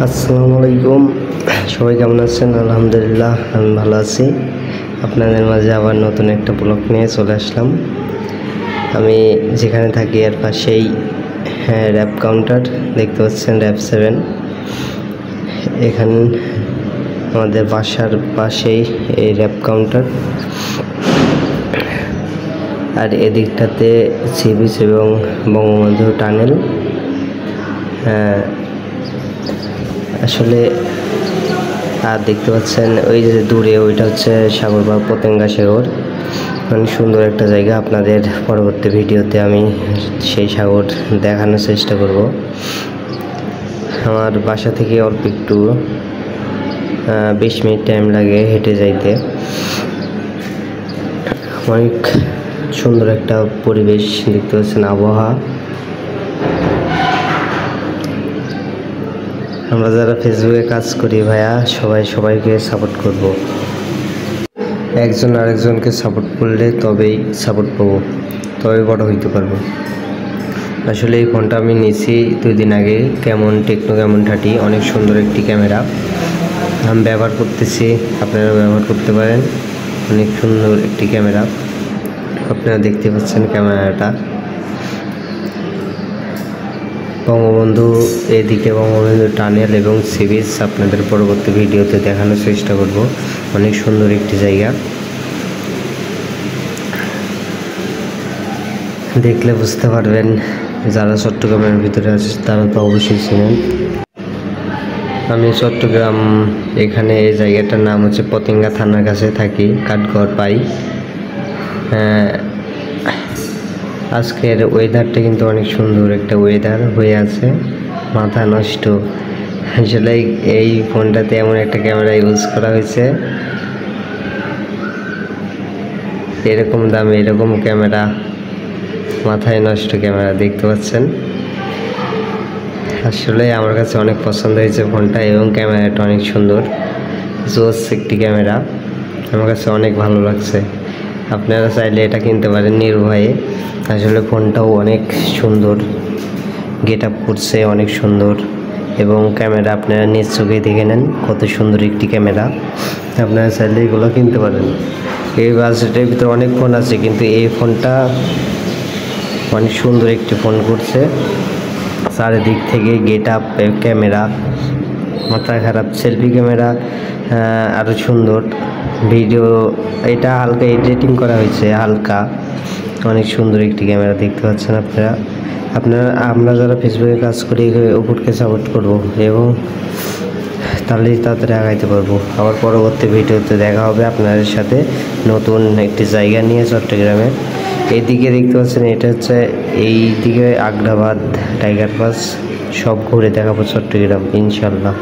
আসসালামু আলাইকুম। সবাই কেমন আছেন? আলহামদুলিল্লাহ আমি ভালো আছি। আপনাদের মাঝে আবার নতুন একটা ব্লগ নিয়ে চলে আসলাম। আমি যেখানে থাকি এর পাশেই র্যাপ কাউন্টার দেখতে পাচ্ছেন, র্যাপ 7। এখানে আমাদের বাসার পাশেই এই র্যাপ কাউন্টার, আর এদিকটাতে সি বিচ এবং বঙ্গবন্ধু টানেল। আসলে আর দেখতে পাচ্ছেন ওই যে দূরে ওইটা হচ্ছে সাগর বা পতেঙ্গা সাগর। অনেক সুন্দর একটা জায়গা। আপনাদের পরবর্তী ভিডিওতে আমি সেই সাগর দেখানোর চেষ্টা করব। আমার বাসা থেকে অল্প একটু 20 মিনিট টাইম লাগে হেঁটে যাইতে। অনেক সুন্দর একটা পরিবেশ দেখতে পাচ্ছেন, আবহাওয়া। আমরা যারা ফেসবুকে কাজ করি ভাইয়া, সবাইকে সাপোর্ট করব। একজন আরেকজনকে সাপোর্ট করলে তবেই সাপোর্ট পাবো, তবে বড় হইতে পারবো। আসলে এই ফোনটা আমি নিয়েছি 2 দিন আগে। টেকনো ক্যামন 30, অনেক সুন্দর একটি ক্যামেরা। আমি ব্যবহার করতেছি, আপনারা ব্যবহার করতে পারেন। অনেক সুন্দর একটি ক্যামেরা, আপনারা দেখতে পাচ্ছেন ক্যামেরাটা। বঙ্গবন্ধু এদিকে বঙ্গবন্ধু টানেল এবং সি বিচ আপনাদের পরবর্তী ভিডিওতে দেখানোর চেষ্টা করব। অনেক সুন্দর একটি জায়গা, দেখলে বুঝতে পারবেন। যারা চট্টগ্রামের ভিতরে আছে তারা তো অবশ্যই চিনেন। আমি চট্টগ্রাম, এখানে এই জায়গাটার নাম হচ্ছে পতেঙ্গা থানার কাছে থাকি, কাঠগড় পাই। আজকের ওয়েদারটা কিন্তু অনেক সুন্দর একটা ওয়েদার হয়ে আছে, মাথা নষ্ট। আসলে এই ফোনটাতে এমন একটা ক্যামেরা ইউজ করা হয়েছে, এরকম দামে এরকম ক্যামেরা, মাথায় নষ্ট ক্যামেরা দেখতে পাচ্ছেন। আসলে আমার কাছে অনেক পছন্দ হয়েছে ফোনটা, এবং ক্যামেরাটা অনেক সুন্দর, জোস একটি ক্যামেরা। আমার কাছে অনেক ভালো লাগছে। আপনারা চাইলে এটা কিনতে পারেন নির্ভয়ে। আসলে ফোনটাও অনেক সুন্দর, গেট আপ করছে অনেক সুন্দর, এবং ক্যামেরা আপনারা নিজ চোখে দেখে নেন কত সুন্দর একটি ক্যামেরা। আপনারা চাইলে এগুলো কিনতে পারেন। এই বাজেটের ভিতরে অনেক ফোন আছে, কিন্তু এই ফোনটা অনেক সুন্দর একটি ফোন করছে। চারিদিক থেকে গেট আপ, ক্যামেরা মাথা খারাপ, সেলফি ক্যামেরা আরও সুন্দর। ভিডিও এটা হালকা এডিটিং করা হয়েছে, হালকা অনেক সুন্দর একটি ক্যামেরা দেখতে পাচ্ছেন আমরা যারা ফেসবুকে কাজ করি উপরকে সাপোর্ট করব, এবং তাহলেই তাড়াতাড়ি আগাইতে পারবো। আবার পরবর্তী ভিডিওতে দেখা হবে আপনাদের সাথে নতুন একটি জায়গা নিয়ে চট্টগ্রামে। এইদিকে দেখতে পাচ্ছেন, এটা হচ্ছে এই দিকে আগ্রাবাদ, টাইগার পাস, সব ঘুরে দেখাবো চট্টগ্রাম ইনশাল্লাহ।